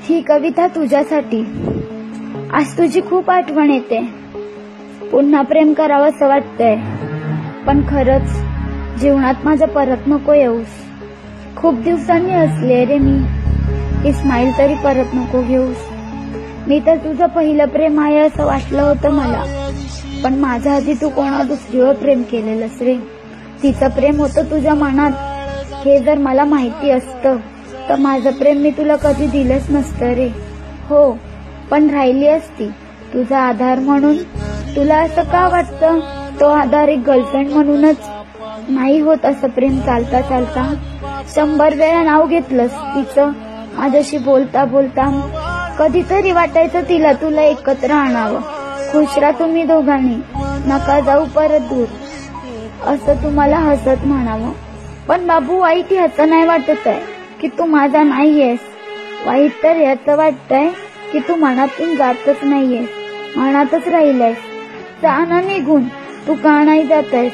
ही कविता तुझ्यासाठी। आज तुझी खूप आठवण येते, पुन्हा प्रेम करावं असं वाटतंय, पण खरंच जीवनात माझं परत नको येऊस। खूप दिवसांनी हसले रे मी, ही स्माईल तरी परत नको घेऊस। मी तर तुझं पहिलं प्रेम आहे असं वाटलं होतं मला, पण माझ्या आधी तू कोणा दुसरीवर प्रेम केलेलंस रे। तिचं प्रेम होतं तुझ्या मनात, हे जर मला माहिती असतं तर माझं प्रेम मी तुला कधी दिलंच नसतं रे। हो, पण राहिली असती तुझा आधार म्हणून। तुला असं का वाटतं तो आधार एक गर्लफ्रेंड म्हणूनच नाही होत असं प्रेम चालता चालता। 100 वेळा नाव घेतलंस तिचं माझ्याशी बोलता बोलता, कधीतरी वाटायचं तिला तुला एकत्र आणावं। खुश राहा तुम्ही दोघांनी, नका जाऊ परत दूर, असं तुम्हाला हसत म्हणावं। पण बाबू वाईट ह्याचं नाही वाटत आहे की तू माझा नाहीयेस, वाईट तर याचं वाटतंय की तू मनातून जातच नाहीयेस, मनातच राहिलायस। जा ना निघून, तू का नाही जातयस?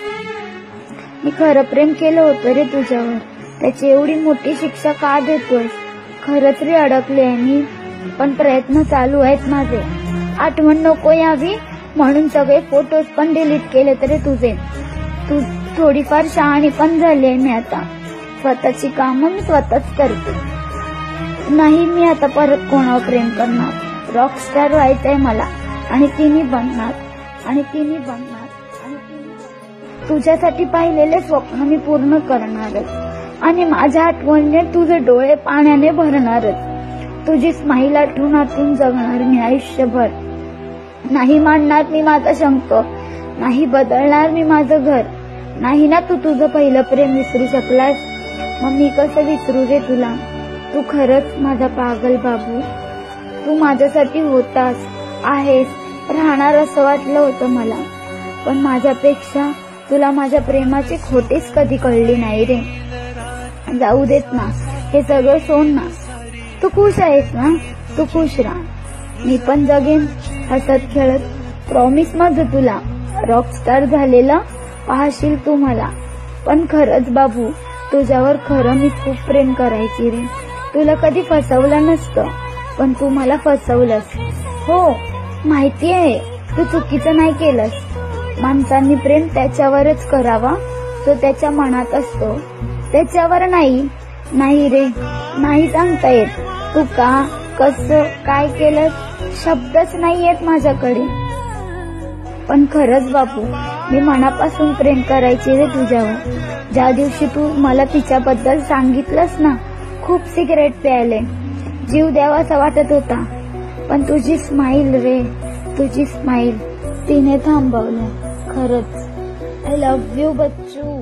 मी खरं प्रेम केलं होतं रे तुझ्यावर, त्याची एवढी मोठी शिक्षा का देतोयस? खरंच रे अडकले मी, पण प्रयत्न चालू आहेत माझे। आठवण नको यावी म्हणून सगळे फोटोज पण डिलीट केले तरी तुझे। तू थोडीफार शहाणी पण झाली आहे मी आता, स्वतःची कामं मी स्वतःच करते। नाही मी आता परत कोणावर प्रेम करणार, रॉकस्टार व्हायचंय मला, आणि तिने बनणार। तुझ्यासाठी पाहिलेले स्वप्न मी पूर्ण करणारच, आणि माझ्या आठवणीने तुझे डोळे पाण्याने भरणारच। तुझी स्माईल आठवणातून जगणार मी आयुष्यभर। नाही मांडणार मी माझा शंक, नाही बदलणार मी माझं घर। नाही ना तू तुझं पहिलं प्रेम विसरू शकलास, मग मी कसं विसरू रे तुला? तू खरंच माझा पागल बाबू, तू माझ्यासाठी होतास, आहेस, राहणार असं वाटलं होतं मला, पण माझ्यापेक्षा तुला माझ्या प्रेमाची खोटीच कधी कळली नाही रे। जाऊ देत ना, हे सगळं सोड ना, तू खुश आहेस ना? तू खुश राहा, मी पण जगेन हसत खेळत। प्रॉमिस माझं तुला, रॉकस्टार झालेला पाहशील तू मला। पण खरंच बाबू, तुझ्यावर खरं मी खूप प्रेम करायची रे। तुला कधी फसवलं नसतं, पण तू मला फसवलंस। हो माहिती आहे, तू चुकीचं नाही केलंस। माणसांनी प्रेम त्याच्यावरच करावा जो त्याच्या मनात असतो, त्याच्यावर नाही। नाही रे, नाही सांगता येत तू का, कसं, काय केलं, शब्दच नाही येत माझ्याकडे। पण खरंच बापू, मी मनापासून प्रेम करायची रे तुझ्यावर। ज्या दिवशी तू मला तिच्याबद्दल सांगितलंस ना, खूप सिगरेट प्यायले, जीव द्यावासा वाटत होता, पण तुझी स्माईल रे, तुझी स्माईल तिने थांबवलं। खरंच आय लव्ह यू बच्चू।